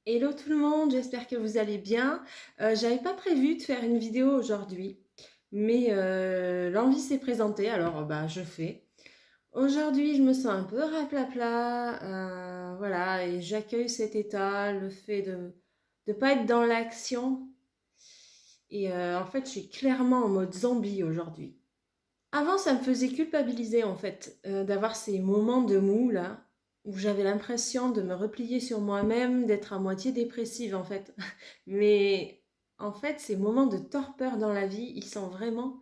Hello tout le monde, j'espère que vous allez bien. J'avais pas prévu de faire une vidéo aujourd'hui, mais l'envie s'est présentée, alors bah je fais. Aujourd'hui, je me sens un peu raplapla, voilà, et j'accueille cet état, le fait de ne pas être dans l'action. Et en fait, je suis clairement en mode zombie aujourd'hui. Avant, ça me faisait culpabiliser en fait, d'avoir ces moments de mou là, où j'avais l'impression de me replier sur moi-même, d'être à moitié dépressive en fait. Mais en fait, ces moments de torpeur dans la vie, ils sont vraiment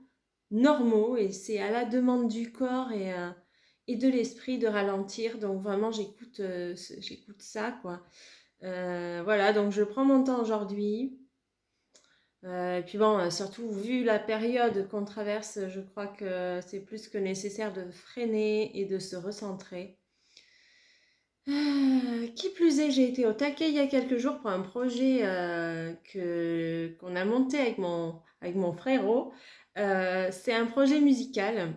normaux et c'est à la demande du corps et de l'esprit de ralentir. Donc vraiment, j'écoute ça quoi. Voilà, donc je prends mon temps aujourd'hui. Et puis bon, surtout vu la période qu'on traverse, je crois que c'est plus que nécessaire de freiner et de se recentrer. Qui plus est, j'ai été au taquet il y a quelques jours pour un projet qu'on a monté avec mon frérot. C'est un projet musical.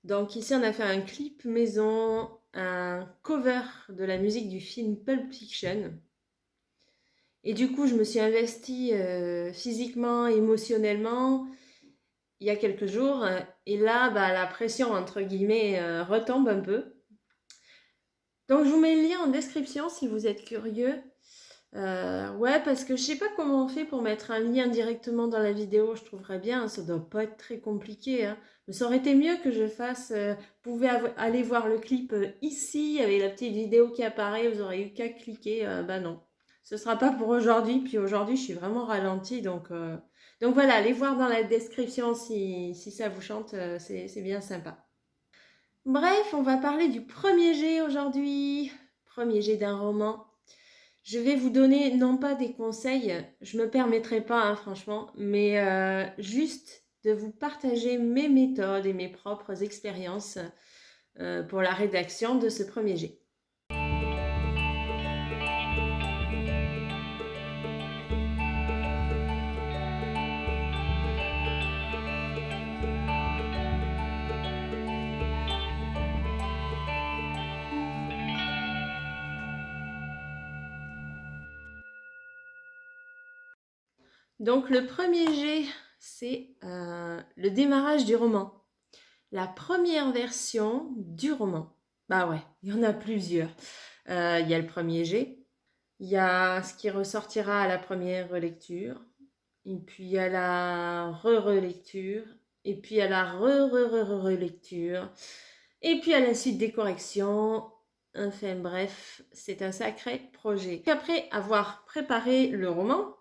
Donc ici, on a fait un clip maison, un cover de la musique du film Pulp Fiction. Et du coup, je me suis investie physiquement, émotionnellement il y a quelques jours. Et là, bah, la pression, entre guillemets, retombe un peu. Donc, je vous mets le lien en description si vous êtes curieux. Ouais, parce que je sais pas comment on fait pour mettre un lien directement dans la vidéo. Je trouverais bien, ça doit pas être très compliqué, hein. Mais ça aurait été mieux que je fasse. Vous pouvez aller voir le clip ici avec la petite vidéo qui apparaît. Vous aurez eu qu'à cliquer. Bah non, ce sera pas pour aujourd'hui. Puis aujourd'hui, je suis vraiment ralentie, donc voilà, allez voir dans la description si ça vous chante. C'est bien sympa. Bref, on va parler du premier jet aujourd'hui. Premier jet d'un roman. Je vais vous donner non pas des conseils, je me permettrai pas, hein, franchement, mais juste de vous partager mes méthodes et mes propres expériences pour la rédaction de ce premier jet. Donc le premier jet, c'est le démarrage du roman. La première version du roman. Bah ouais, il y en a plusieurs. Il y a le premier jet, il y a ce qui ressortira à la première relecture, et puis à la re-relecture, et puis à la re-re-re-relecture, et puis à la suite des corrections. Enfin bref, c'est un sacré projet. Après avoir préparé le roman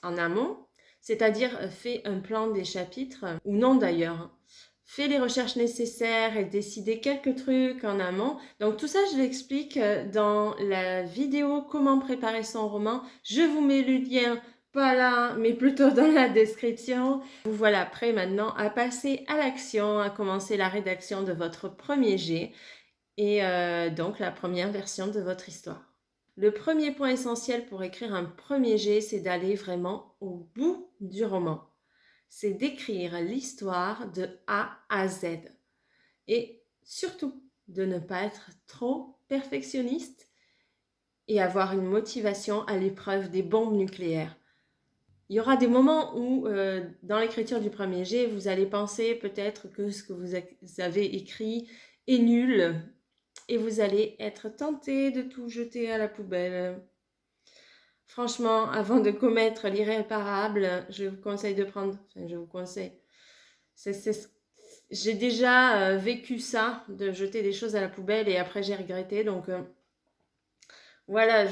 en amont, c'est-à-dire fait un plan des chapitres, ou non d'ailleurs, fait les recherches nécessaires et décider quelques trucs en amont. Donc tout ça, je l'explique dans la vidéo comment préparer son roman. Je vous mets le lien, pas là, mais plutôt dans la description. Vous voilà prêt maintenant à passer à l'action, à commencer la rédaction de votre premier jet et donc la première version de votre histoire. Le premier point essentiel pour écrire un premier jet, c'est d'aller vraiment au bout du roman. C'est d'écrire l'histoire de A à Z. Et surtout, de ne pas être trop perfectionniste et avoir une motivation à l'épreuve des bombes nucléaires. Il y aura des moments où, dans l'écriture du premier jet, vous allez penser peut-être que ce que vous avez écrit est nul et vous allez être tenté de tout jeter à la poubelle. Franchement, avant de commettre l'irréparable, je vous conseille de prendre... Enfin, je vous conseille. J'ai déjà vécu ça, de jeter des choses à la poubelle et après j'ai regretté. Donc voilà,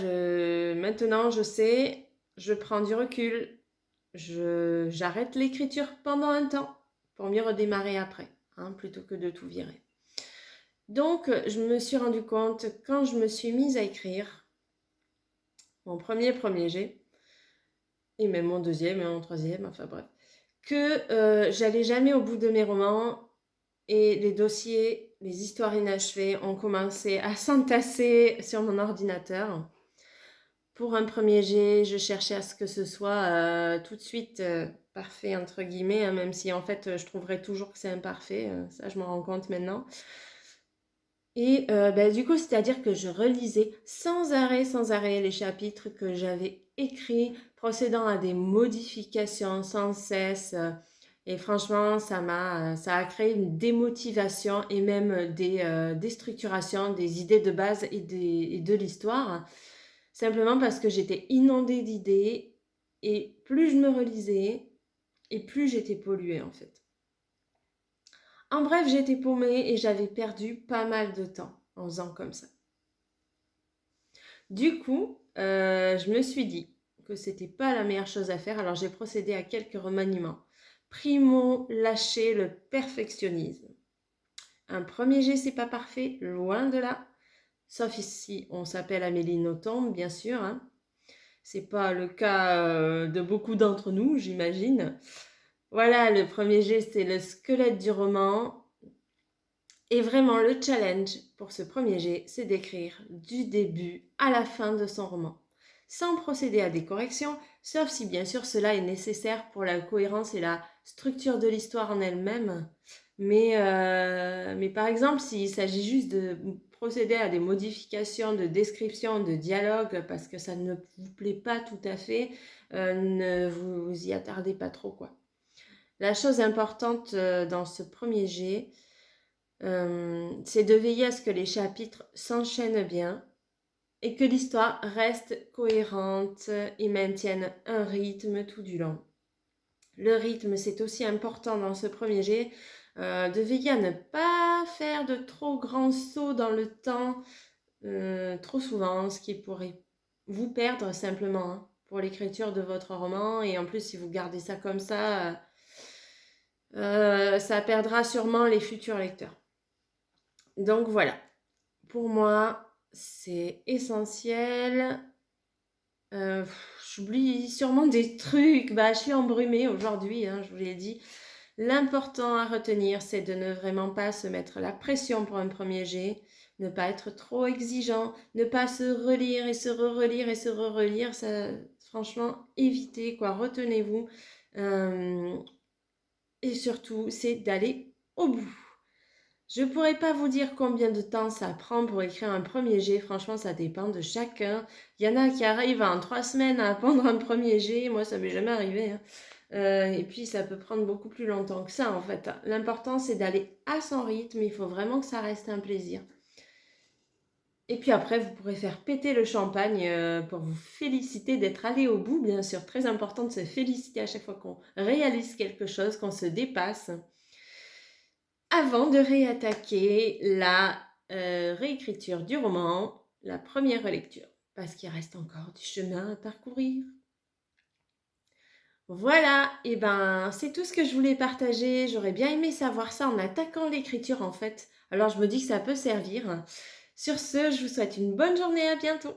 maintenant je sais, je prends du recul, j'arrête l'écriture pendant un temps pour mieux redémarrer après, hein, plutôt que de tout virer. Donc je me suis rendu compte quand je me suis mise à écrire mon premier jet, et même mon deuxième et mon troisième, enfin bref, que j'allais jamais au bout de mes romans et les dossiers, les histoires inachevées ont commencé à s'entasser sur mon ordinateur. Pour un premier jet, je cherchais à ce que ce soit tout de suite parfait, entre guillemets, hein, même si en fait je trouverais toujours que c'est imparfait, ça je m'en rends compte maintenant. Et du coup, c'est-à-dire que je relisais sans arrêt les chapitres que j'avais écrits, procédant à des modifications sans cesse. Et franchement, ça a créé une démotivation et même des déstructurations des idées de base et de l'histoire. Simplement parce que j'étais inondée d'idées et plus je me relisais et plus j'étais polluée en fait. En bref, j'étais paumée et j'avais perdu pas mal de temps en faisant comme ça. Du coup, je me suis dit que c'était pas la meilleure chose à faire, alors j'ai procédé à quelques remaniements. Primo, lâcher le perfectionnisme. Un premier jet, c'est pas parfait, loin de là. Sauf ici, on s'appelle Amélie Nothomb, bien sûr. Hein. C'est pas le cas de beaucoup d'entre nous, j'imagine. Voilà, le premier jet, c'est le squelette du roman. Et vraiment, le challenge pour ce premier jet, c'est d'écrire du début à la fin de son roman, sans procéder à des corrections, sauf si bien sûr cela est nécessaire pour la cohérence et la structure de l'histoire en elle-même. Mais par exemple, s'il s'agit juste de procéder à des modifications de description, de dialogue, parce que ça ne vous plaît pas tout à fait, ne vous y attardez pas trop, quoi. La chose importante dans ce premier jet, c'est de veiller à ce que les chapitres s'enchaînent bien et que l'histoire reste cohérente et maintienne un rythme tout du long. Le rythme, c'est aussi important dans ce premier jet, de veiller à ne pas faire de trop grands sauts dans le temps trop souvent, ce qui pourrait vous perdre simplement hein, pour l'écriture de votre roman. Et en plus, si vous gardez ça comme ça perdra sûrement les futurs lecteurs. Donc voilà, pour moi, c'est essentiel. J'oublie sûrement des trucs. Je suis embrumée aujourd'hui, hein, je vous l'ai dit. L'important à retenir, c'est de ne vraiment pas se mettre la pression pour un premier jet, ne pas être trop exigeant, ne pas se relire et se re-relire et se re-relire. Ça, franchement, évitez, quoi, retenez-vous. Et surtout, c'est d'aller au bout. Je ne pourrais pas vous dire combien de temps ça prend pour écrire un premier jet. Franchement, ça dépend de chacun. Il y en a qui arrivent en 3 semaines à apprendre un premier jet. Moi, ça ne m'est jamais arrivé. Hein. Et puis, ça peut prendre beaucoup plus longtemps que ça, en fait. L'important, c'est d'aller à son rythme. Il faut vraiment que ça reste un plaisir. Et puis après, vous pourrez faire péter le champagne pour vous féliciter d'être allé au bout. Bien sûr, très important de se féliciter à chaque fois qu'on réalise quelque chose, qu'on se dépasse. Avant de réattaquer la réécriture du roman, la première relecture, parce qu'il reste encore du chemin à parcourir. Voilà, et c'est tout ce que je voulais partager. J'aurais bien aimé savoir ça en attaquant l'écriture en fait. Alors je me dis que ça peut servir. Sur ce, je vous souhaite une bonne journée, à bientôt.